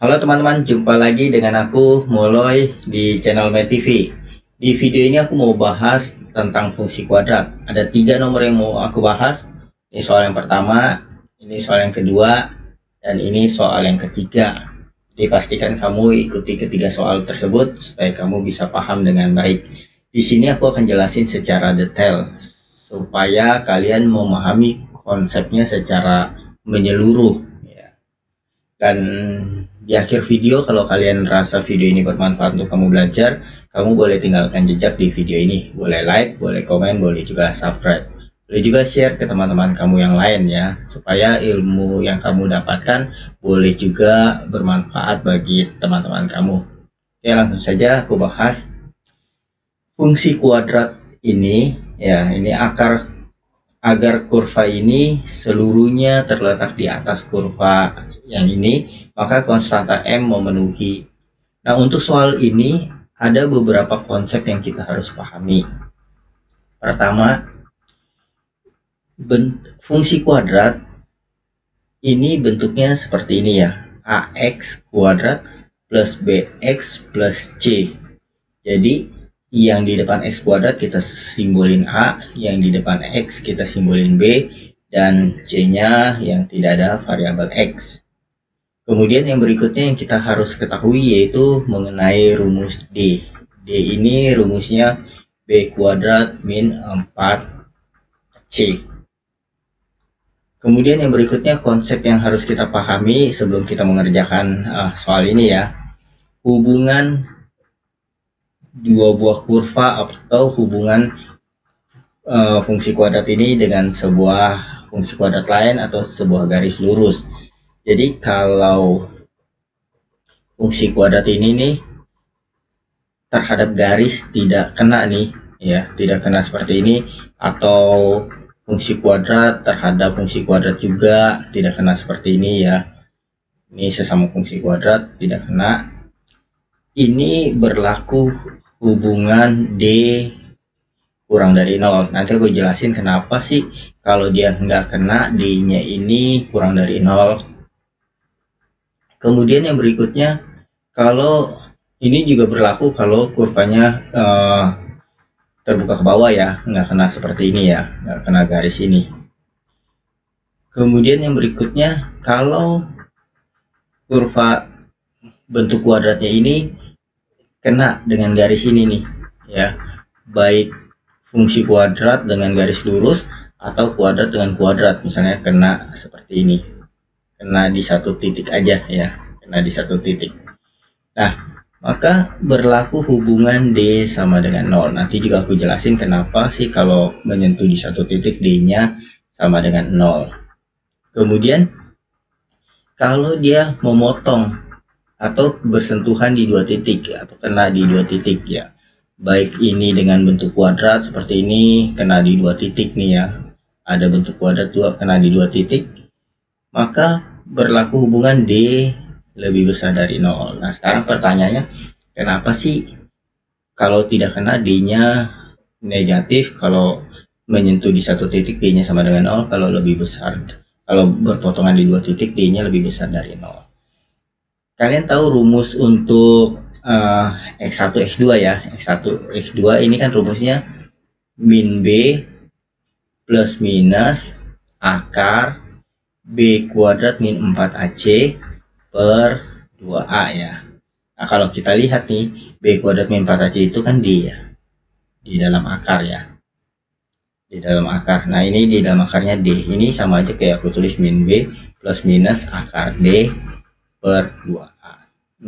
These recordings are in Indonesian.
Halo teman-teman, jumpa lagi dengan aku Moloy di channel Med TV. Di video ini aku mau bahas tentang fungsi kuadrat. Ada 3 nomor yang mau aku bahas. Ini soal yang pertama, ini soal yang kedua, dan ini soal yang ketiga. Jadi pastikan kamu ikuti ketiga soal tersebut supaya kamu bisa paham dengan baik. Di sini aku akan jelasin secara detail supaya kalian memahami konsepnya secara menyeluruh. Dan di akhir video, kalau kalian rasa video ini bermanfaat untuk kamu belajar, kamu boleh tinggalkan jejak di video ini. Boleh like, boleh komen, boleh juga subscribe. Boleh juga share ke teman-teman kamu yang lain ya, supaya ilmu yang kamu dapatkan boleh juga bermanfaat bagi teman-teman kamu. Oke, langsung saja aku bahas fungsi kuadrat ini. Ya, ini agar kurva ini seluruhnya terletak di atas kurva yang ini, maka konstanta M memenuhi. Nah, untuk soal ini ada beberapa konsep yang kita harus pahami. Pertama, fungsi kuadrat ini bentuknya seperti ini ya, AX kuadrat plus BX plus C. Jadi yang di depan X kuadrat kita simbolin A, yang di depan X kita simbolin B, dan C-nya yang tidak ada variabel X. Kemudian yang berikutnya yang kita harus ketahui yaitu mengenai rumus D. D ini rumusnya B kuadrat min 4C. Kemudian yang berikutnya konsep yang harus kita pahami sebelum kita mengerjakan soal ini ya. Hubungan dua buah kurva atau hubungan fungsi kuadrat ini dengan sebuah fungsi kuadrat lain atau sebuah garis lurus. Jadi kalau fungsi kuadrat ini nih terhadap garis tidak kena nih ya, tidak kena seperti ini, atau fungsi kuadrat terhadap fungsi kuadrat juga tidak kena seperti ini ya. Ini sesama fungsi kuadrat tidak kena. Ini berlaku hubungan D kurang dari 0. Nanti aku jelasin kenapa sih kalau dia nggak kena D-nya ini kurang dari 0. Kemudian yang berikutnya, kalau ini juga berlaku kalau kurvanya terbuka ke bawah ya, nggak kena seperti ini ya, nggak kena garis ini. Kemudian yang berikutnya, kalau kurva bentuk kuadratnya ini kena dengan garis ini nih ya, baik fungsi kuadrat dengan garis lurus atau kuadrat dengan kuadrat, misalnya kena seperti ini, kena di satu titik aja ya, kena di satu titik. Nah, maka berlaku hubungan D sama dengan 0. Nanti juga aku jelasin kenapa sih kalau menyentuh di satu titik D-nya sama dengan 0. Kemudian kalau dia memotong atau bersentuhan di dua titik atau kena di dua titik ya, baik ini dengan bentuk kuadrat seperti ini, kena di dua titik nih ya, ada bentuk kuadrat dua kena di dua titik, maka berlaku hubungan D lebih besar dari 0. Nah, sekarang pertanyaannya, kenapa sih kalau tidak kena D-nya negatif, kalau menyentuh di satu titik D-nya sama dengan 0, kalau lebih besar, kalau berpotongan di dua titik D-nya lebih besar dari 0. Kalian tahu rumus untuk X1 X2 ya. X1 X2 ini kan rumusnya min B plus minus akar B kuadrat min 4AC per 2A ya. Nah, kalau kita lihat nih, B kuadrat min 4AC itu kan D ya, di dalam akar ya, di dalam akar. Nah, ini di dalam akarnya D, ini sama aja kayak aku tulis min B plus minus akar D per 2A.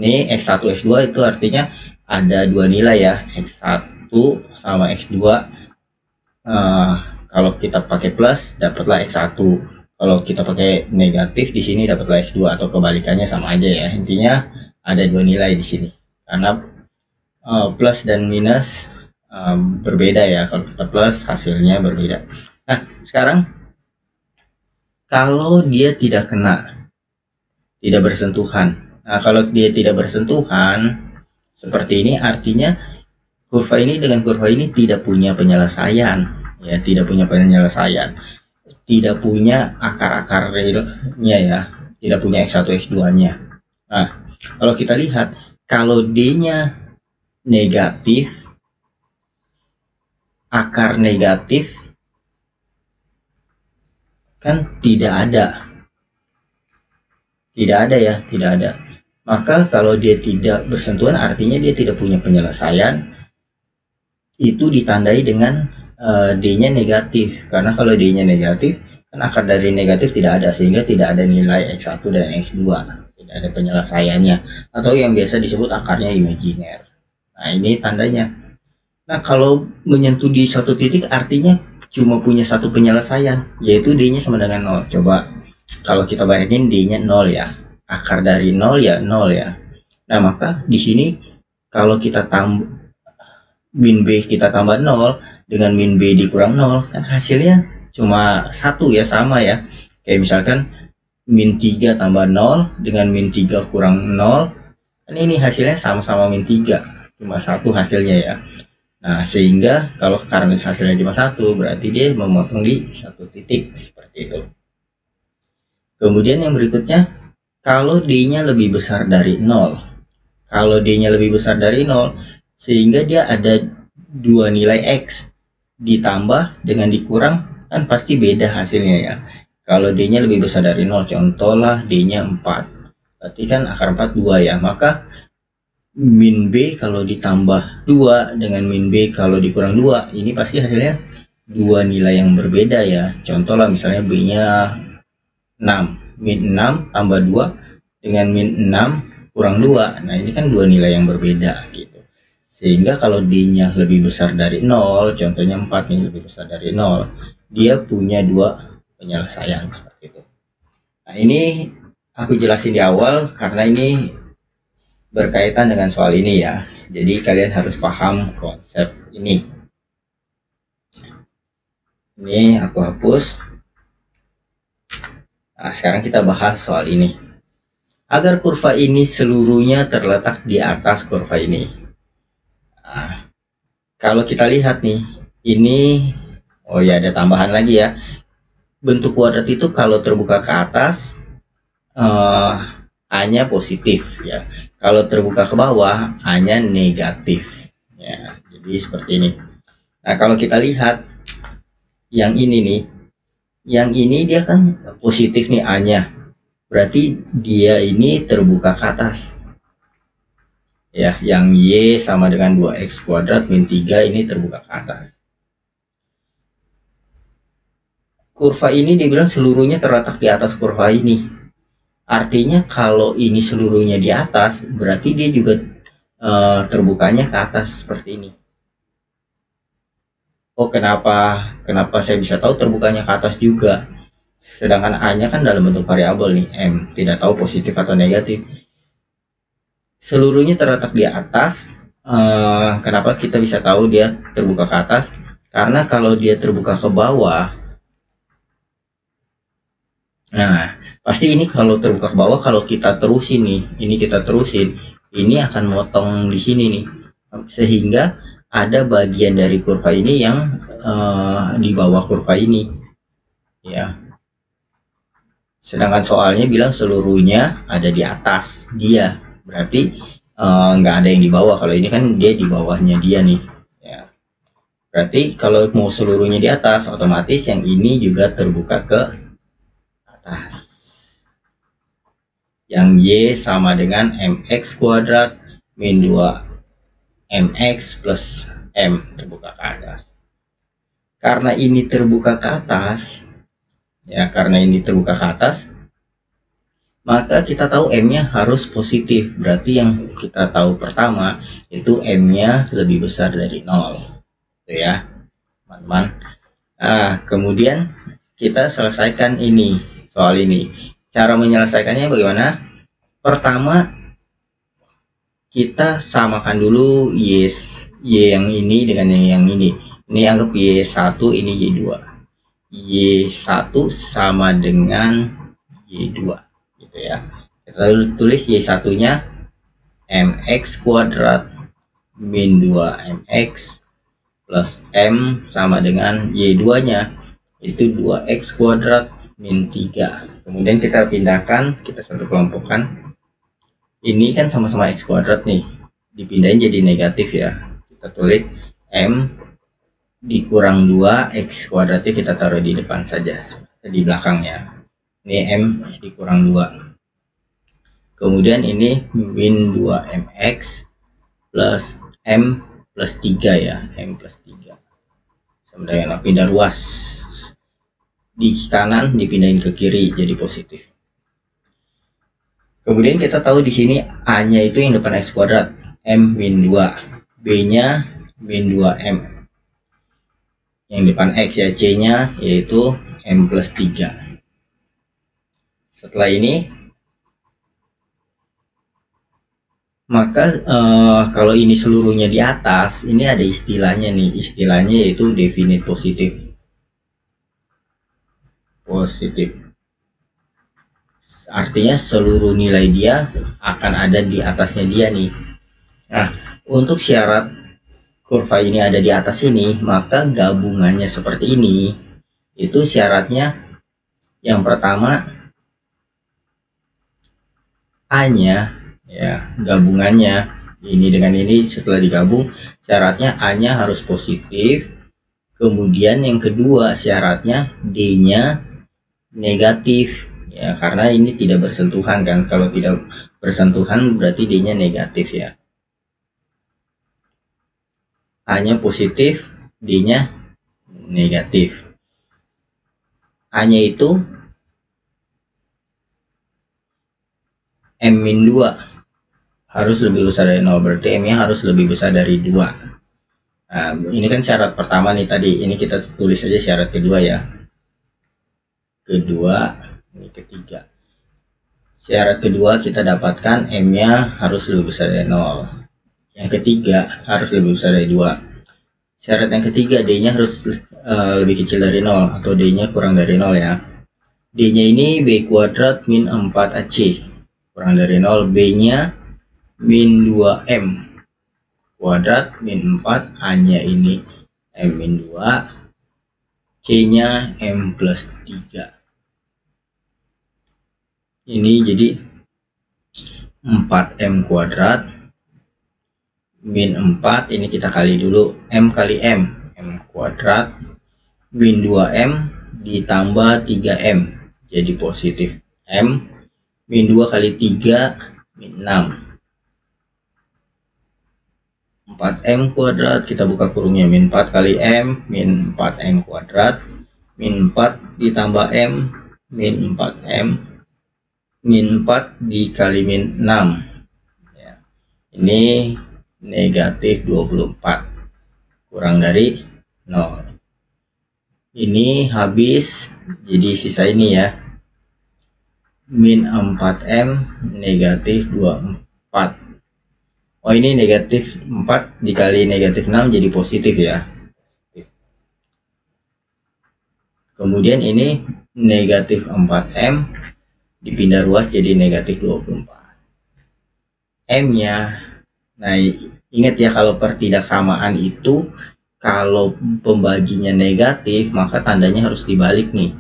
Ini X1 X2 itu artinya ada dua nilai ya, X1 sama X2. Kalau kita pakai plus dapatlah X1, kalau kita pakai negatif di sini dapatlah X2, atau kebalikannya sama aja ya. Intinya ada dua nilai di sini karena plus dan minus berbeda ya. Kalau kita plus hasilnya berbeda. Nah, sekarang kalau dia tidak kena, tidak bersentuhan. Nah, kalau dia tidak bersentuhan seperti ini, artinya kurva ini dengan kurva ini tidak punya penyelesaian ya, tidak punya penyelesaian, tidak punya akar-akarnya ya, tidak punya X1 X2 nya. Nah, Kalau kita lihat, kalau D-nya negatif, akar negatif kan tidak ada ya, tidak ada. Maka kalau dia tidak bersentuhan artinya dia tidak punya penyelesaian. Itu ditandai dengan D-nya negatif, karena kalau D-nya negatif kan akar dari negatif tidak ada, sehingga tidak ada nilai X1 dan X2, tidak ada penyelesaiannya, atau yang biasa disebut akarnya imajiner. Nah, ini tandanya. Nah, kalau menyentuh di satu titik artinya cuma punya satu penyelesaian, yaitu D-nya sama dengan 0. Coba kalau kita bayangin D-nya 0 ya, akar dari 0 ya 0 ya. Nah, maka di sini kalau kita tambah min B kita tambah 0 dengan min B dikurang 0, kan hasilnya cuma satu ya, sama ya. Kayak misalkan min 3 tambah 0 dengan min 3 kurang 0, kan ini hasilnya sama-sama min 3, cuma satu hasilnya ya. Nah, sehingga kalau karena hasilnya cuma satu, berarti dia memotong di satu titik, seperti itu. Kemudian yang berikutnya, kalau D-nya lebih besar dari 0. Kalau D-nya lebih besar dari 0, sehingga dia ada dua nilai X, ditambah dengan dikurang, kan pasti beda hasilnya ya. Kalau D-nya lebih besar dari 0, contohlah D-nya 4, berarti kan akar 4 2 ya. Maka min B kalau ditambah 2 dengan min B kalau dikurang 2, ini pasti hasilnya dua nilai yang berbeda ya. Contohlah misalnya B-nya 6, min 6 tambah 2 dengan min 6 kurang 2. Nah, ini kan dua nilai yang berbeda gitu. Sehingga kalau D-nya lebih besar dari 0, contohnya 4 ini lebih besar dari 0, dia punya dua penyelesaian, seperti itu. Nah, ini aku jelasin di awal karena ini berkaitan dengan soal ini ya. Jadi kalian harus paham konsep ini. Ini aku hapus. Nah, sekarang kita bahas soal ini. Agar kurva ini seluruhnya terletak di atas kurva ini. Nah, kalau kita lihat nih, ini, oh ya ada tambahan lagi ya. Bentuk kuadrat itu kalau terbuka ke atas, A-nya positif ya. Kalau terbuka ke bawah, A-nya negatif ya. Jadi seperti ini. Nah, kalau kita lihat yang ini nih, yang ini dia kan positif nih A-nya, berarti dia ini terbuka ke atas ya. Yang Y sama dengan 2X kuadrat min 3 ini terbuka ke atas. Kurva ini dibilang seluruhnya terletak di atas kurva ini. Artinya kalau ini seluruhnya di atas, berarti dia juga terbukanya ke atas seperti ini. Oh, kenapa saya bisa tahu terbukanya ke atas juga? Sedangkan A-nya kan dalam bentuk variabel nih, M, tidak tahu positif atau negatif. Seluruhnya terletak di atas. Kenapa kita bisa tahu dia terbuka ke atas? Karena kalau dia terbuka ke bawah, nah pasti ini kalau terbuka ke bawah, kalau kita terusin nih, ini akan motong di sini nih, sehingga ada bagian dari kurva ini yang di bawah kurva ini ya. Sedangkan soalnya bilang seluruhnya ada di atas dia, berarti nggak ada yang di bawah. Kalau ini kan dia di bawahnya dia nih ya. Berarti kalau mau seluruhnya di atas, otomatis yang ini juga terbuka ke atas. Yang Y sama dengan mx kuadrat min 2 mx plus m terbuka ke atas. Karena ini terbuka ke atas ya, maka kita tahu M-nya harus positif. Berarti yang kita tahu pertama itu M-nya lebih besar dari 0. Itu ya, teman-teman. Nah, kemudian kita selesaikan ini, soal ini. Cara menyelesaikannya bagaimana? Pertama, kita samakan dulu Y yang ini dengan yang ini. Ini anggap Y1, ini Y2. Y1 sama dengan Y2 gitu ya. Kita tulis Y1-nya mx kuadrat min 2mx plus m sama dengan Y2-nya itu 2x kuadrat min 3. Kemudian kita pindahkan, kita satu kelompokkan. Ini kan sama-sama X kuadrat nih, dipindahin jadi negatif ya. Kita tulis M dikurang 2 X kuadratnya kita taruh di depan saja, di belakangnya. Ini M dikurang 2. Kemudian ini min 2mx plus M plus 3 ya, M plus 3. Sama dengan pindah ruas. Di kanan dipindahin ke kiri jadi positif. Kemudian kita tahu di sini A-nya itu yang depan X kuadrat, M min 2, B-nya min 2M. Yang depan X ya, C-nya yaitu M plus 3. Setelah ini, maka kalau ini seluruhnya di atas, ini ada istilahnya nih, istilahnya yaitu definite positif. Artinya seluruh nilai dia akan ada di atasnya dia nih. Nah, untuk syarat kurva ini ada di atas ini, maka gabungannya seperti ini. Itu syaratnya yang pertama A-nya ya, gabungannya ini dengan ini setelah digabung syaratnya A-nya harus positif. Kemudian yang kedua syaratnya D-nya negatif ya, karena ini tidak bersentuhan kan. Kalau tidak bersentuhan berarti D-nya negatif ya. A-nya positif, D-nya negatif. A-nya itu M-2 harus lebih besar dari 0, berarti M-nya harus lebih besar dari 2. Nah, ini kan syarat pertama nih tadi, ini kita tulis aja syarat kedua ya. Kedua, ini ketiga. Syarat kedua kita dapatkan M-nya harus lebih besar dari 0. Yang ketiga harus lebih besar dari 2. Syarat yang ketiga D-nya harus lebih kecil dari 0 atau D-nya kurang dari 0 ya. D-nya ini B kuadrat min 4AC kurang dari 0, B-nya min 2M kuadrat min 4, A-nya ini M min 2, C-nya M plus 3. Ini jadi 4M kuadrat min 4, ini kita kali dulu, M kali M, M kuadrat min 2M ditambah 3M jadi positif M min 2 kali 3 min 6. 4M kuadrat kita buka kurungnya min 4 kali M min 4M kuadrat min 4 ditambah M min 4M min 4 dikali min 6 ya. Ini negatif 24 kurang dari 0. Ini habis jadi sisa ini ya, min 4M negatif 24. Oh, ini negatif 4 dikali negatif 6 jadi positif ya. Kemudian ini negatif 4M dipindah ruas jadi negatif 24. M-nya, nah ingat ya, kalau pertidaksamaan itu kalau pembaginya negatif maka tandanya harus dibalik nih.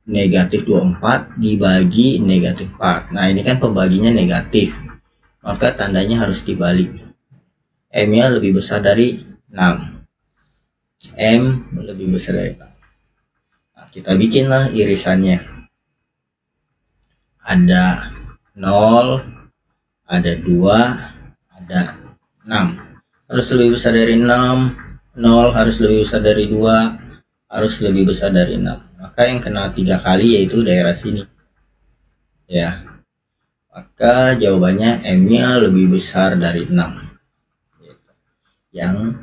Negatif 24 dibagi negatif 4. Nah ini kan pembaginya negatif, maka tandanya harus dibalik. M-nya lebih besar dari 6. M lebih besar dari 6. Nah, kita bikinlah irisannya. Ada 0, ada 2, ada 6. Harus lebih besar dari 6. 0 harus lebih besar dari 2, harus lebih besar dari 6. Maka yang kena 3 kali yaitu daerah sini ya. Maka jawabannya M-nya lebih besar dari 6, yang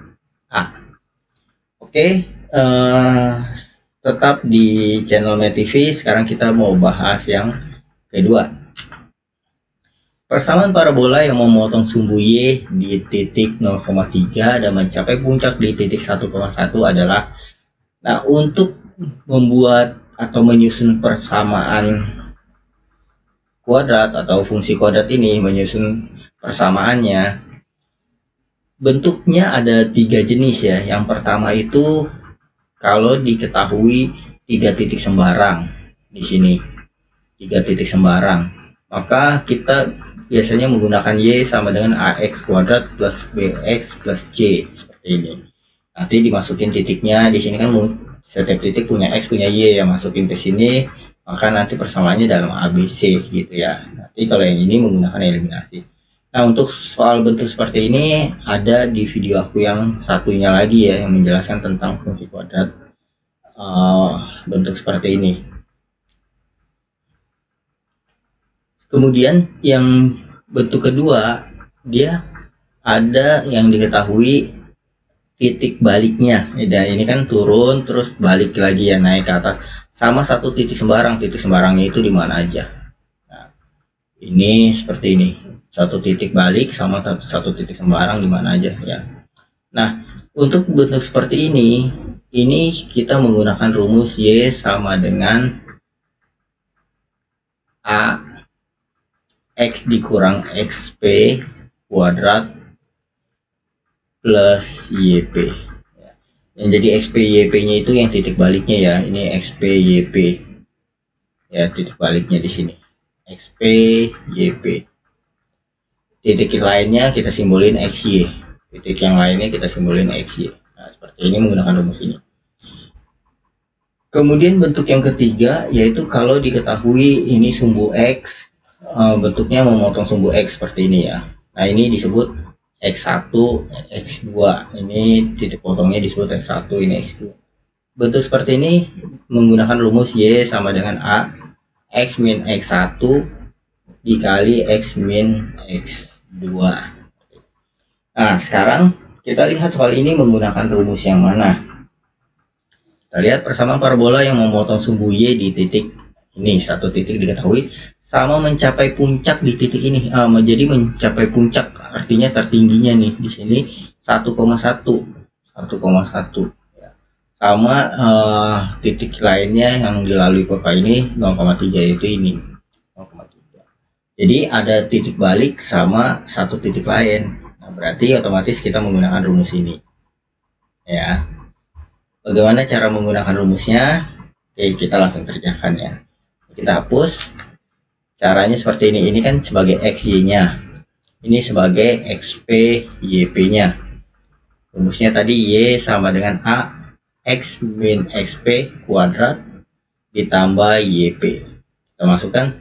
A. Oke, tetap di channel MetTV. Sekarang kita mau bahas yang kedua. Persamaan parabola yang memotong sumbu Y di titik 0,3 dan mencapai puncak di titik 1,1 adalah, nah untuk membuat atau menyusun persamaan kuadrat atau fungsi kuadrat ini, menyusun persamaannya, bentuknya ada 3 jenis ya. Yang pertama itu kalau diketahui 3 titik sembarang di sini, 3 titik sembarang. maka kita biasanya menggunakan Y sama dengan AX kuadrat plus BX plus C seperti ini. Nanti dimasukin titiknya, di sini kan setiap titik punya X punya Y, yang masukin ke sini, maka nanti persamaannya dalam ABC gitu ya. Nanti kalau yang ini menggunakan eliminasi. Nah, untuk soal bentuk seperti ini ada di video aku yang satunya lagi ya, yang menjelaskan tentang fungsi kuadrat bentuk seperti ini. Kemudian yang bentuk kedua, dia ada yang diketahui titik baliknya. Dan ini kan turun terus balik lagi ya, naik ke atas. Sama satu titik sembarang. Titik sembarangnya itu di mana aja. Nah, ini seperti ini. Satu titik balik sama satu titik sembarang di mana aja ya. Nah, untuk bentuk seperti ini kita menggunakan rumus Y sama dengan A X dikurang XP kuadrat plus YP. Yang jadi XP YP nya itu yang titik baliknya ya, ini XP YP ya, titik baliknya di sini XP YP. Titik lainnya kita simbolin XY, titik yang lainnya kita simbolin XY. Nah, seperti ini menggunakan rumus ini. Kemudian bentuk yang ketiga yaitu kalau diketahui ini sumbu X, bentuknya memotong sumbu X seperti ini ya. Nah, ini disebut X1, X2. Ini titik potongnya disebut X1, ini X2. Bentuk seperti ini menggunakan rumus Y sama dengan A X min X1 dikali X min X2. Nah, sekarang kita lihat soal ini menggunakan rumus yang mana. Kita lihat persamaan parabola yang memotong sumbu Y di titik ini, satu titik diketahui sama mencapai puncak di titik ini. Jadi mencapai puncak artinya tertingginya nih di sini 1,1 ya. Sama titik lainnya yang dilalui kurva ini 0,3 yaitu ini 0,3. Jadi ada titik balik sama satu titik lain. Nah, berarti otomatis kita menggunakan rumus ini ya. Bagaimana cara menggunakan rumusnya? Oke, kita langsung kerjakan ya. Kita hapus. Caranya seperti ini. Ini kan sebagai XY-nya. Ini sebagai XP YP-nya. Rumusnya tadi Y sama dengan A X min XP kuadrat ditambah YP. Kita masukkan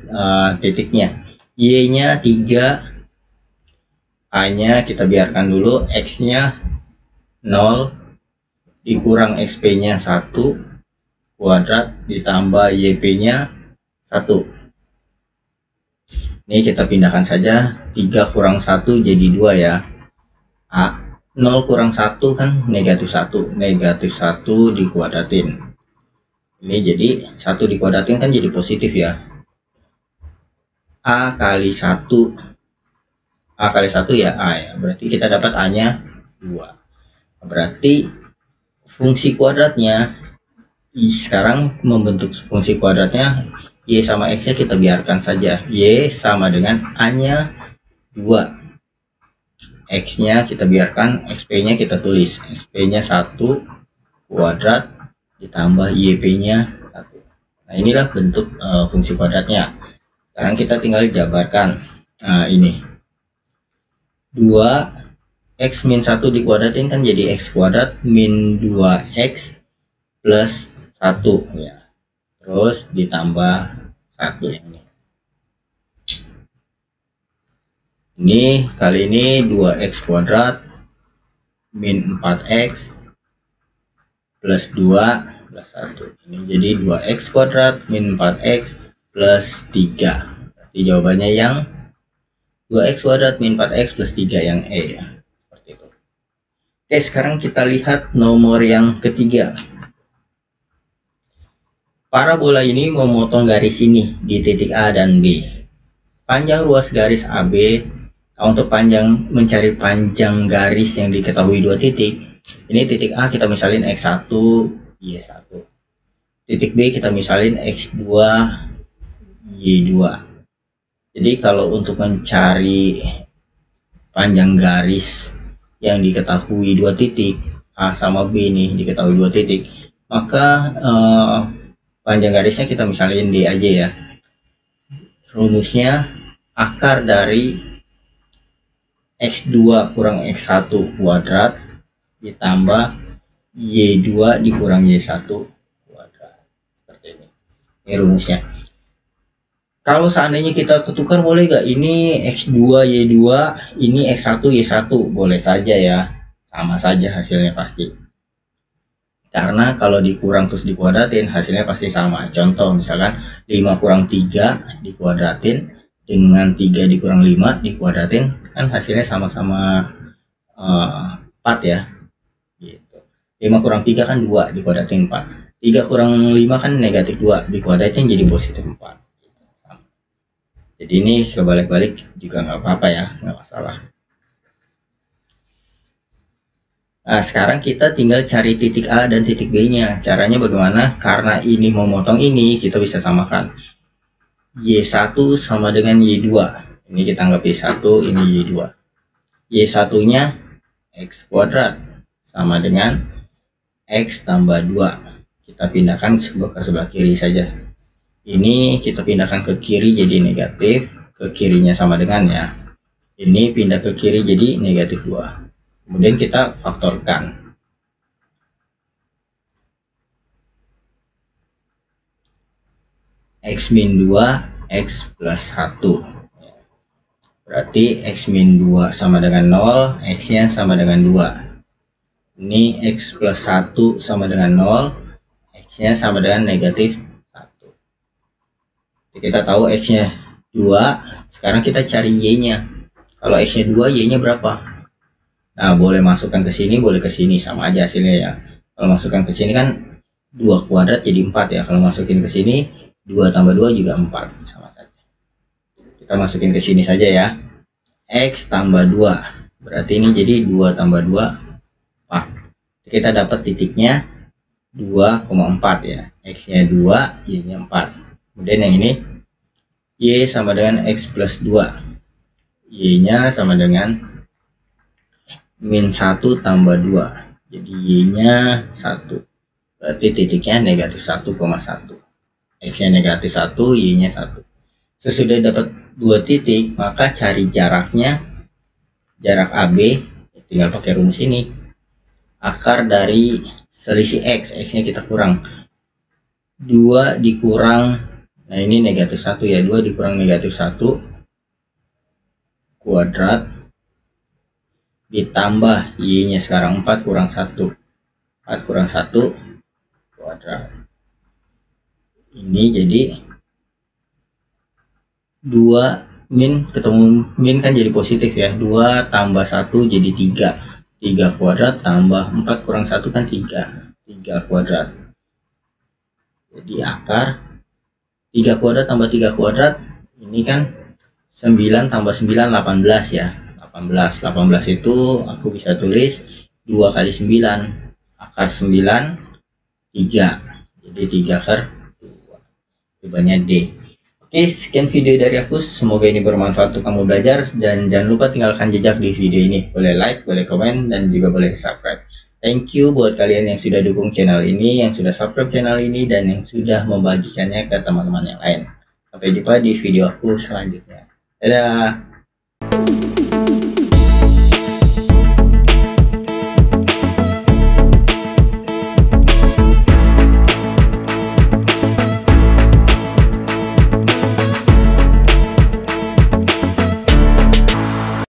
titiknya. Y-nya 3. A-nya kita biarkan dulu. X-nya 0. Dikurang XP-nya 1 kuadrat ditambah YP-nya 1. Ini kita pindahkan saja, 3 kurang 1 jadi 2 ya. 0 kurang 1 kan negatif 1, negatif 1 dikuadratin. Ini jadi 1 dikuadratin kan jadi positif ya. A kali 1 ya A ya, berarti kita dapat A nya 2. Berarti fungsi kuadratnya sekarang membentuk fungsi kuadratnya Y sama X nya kita biarkan saja. Y sama dengan A nya 2, X nya kita biarkan, XP nya kita tulis, XP nya 1 kuadrat ditambah YP nya 1. Nah, inilah bentuk fungsi kuadratnya. Sekarang kita tinggal jabarkan. Nah, ini 2 X min 1 dikuadratin kan jadi X kuadrat min 2X plus 1 ya. Terus ditambah 1 ini. Ini kali ini 2X kuadrat min 4X plus 2 plus 1. Ini jadi 2X kuadrat min 4X plus 3. Berarti jawabannya yang 2X kuadrat min 4X plus 3 yang E ya. Oke, sekarang kita lihat nomor yang ketiga. Parabola ini memotong garis ini di titik A dan B. Panjang ruas garis AB. Untuk mencari panjang garis yang diketahui dua titik. Ini titik A kita misalin X1, Y1. Titik B kita misalin X2, Y2. Jadi kalau untuk mencari panjang garis yang diketahui dua titik A sama B nih diketahui dua titik, maka panjang garisnya kita misalin D aja ya. Rumusnya akar dari X2 kurang X1 kuadrat ditambah Y2 dikurang Y1 kuadrat. Seperti ini. Ini rumusnya. Kalau seandainya kita ketukar boleh gak? Ini X2 Y2, ini X1 Y1, boleh saja ya. Sama saja hasilnya pasti. Karena kalau dikurang terus dikuadratin hasilnya pasti sama. Contoh misalkan 5 kurang 3 dikuadratin dengan 3 dikurang 5 dikuadratin, kan hasilnya sama-sama 4 ya. Gitu. 5 kurang 3 kan 2 dikuadratin 4. 3 kurang 5 kan negatif 2 dikuadratin jadi positif 4. Jadi ini kebalik-balik juga nggak apa-apa ya, nggak masalah. Nah sekarang kita tinggal cari titik A dan titik B nya. Caranya bagaimana? Karena ini memotong ini, kita bisa samakan Y1 sama dengan Y2. Ini kita anggap Y1, ini Y2. Y1 nya X kuadrat sama dengan X tambah 2. Kita pindahkan ke sebelah kiri saja. Ini kita pindahkan ke kiri jadi negatif, ke kirinya sama dengan ya. Ini pindah ke kiri jadi negatif 2. Kemudian kita faktorkan. X min 2, X plus 1. Berarti X min 2 sama dengan 0, X nya sama dengan 2. Ini X plus 1 sama dengan 0, X nya sama dengan negatif 1. Kita tahu X nya 2, sekarang kita cari Y nya. Kalau X nya 2, Y nya berapa? Nah boleh masukkan ke sini, boleh ke sini, sama aja hasilnya ya. Kalau masukkan ke sini kan 2 kuadrat jadi 4 ya. Kalau masukin ke sini 2 tambah 2 juga 4, sama saja. Kita masukin ke sini saja ya. X tambah 2, berarti ini jadi 2 tambah 2 4. Kita dapat titiknya 2,4 ya. X nya 2, Y nya 4. Kemudian yang ini Y sama dengan X plus 2, Y nya sama dengan min 1 tambah 2, jadi Y nya 1, berarti titiknya negatif 1,1. X nya negatif 1, Y nya 1. Sesudah dapat 2 titik, maka cari jaraknya, jarak AB, tinggal pakai rumus ini. Akar dari selisih X, X nya kita kurang 2 dikurang, nah ini negatif 1 ya, 2 dikurang negatif 1 kuadrat ditambah Y nya sekarang 4 kurang 1, 4 kurang 1 kuadrat. Ini jadi 2 min, ketemu min kan jadi positif ya, 2 tambah 1 jadi 3, 3 kuadrat tambah 4 kurang 1 kan 3 kuadrat. Jadi akar 3 kuadrat tambah 3 kuadrat, ini kan 9 tambah 9 18 ya. 18 itu aku bisa tulis 2 kali 9, akar 9 3, jadi 3 akar 2, jawabannya D. Oke, sekian video dari aku, semoga ini bermanfaat untuk kamu belajar, dan jangan lupa tinggalkan jejak di video ini, boleh like, boleh komen, dan juga boleh subscribe. Thank you buat kalian yang sudah dukung channel ini, yang sudah subscribe channel ini, dan yang sudah membagikannya ke teman-teman yang lain. Sampai jumpa di video aku selanjutnya. Dadah.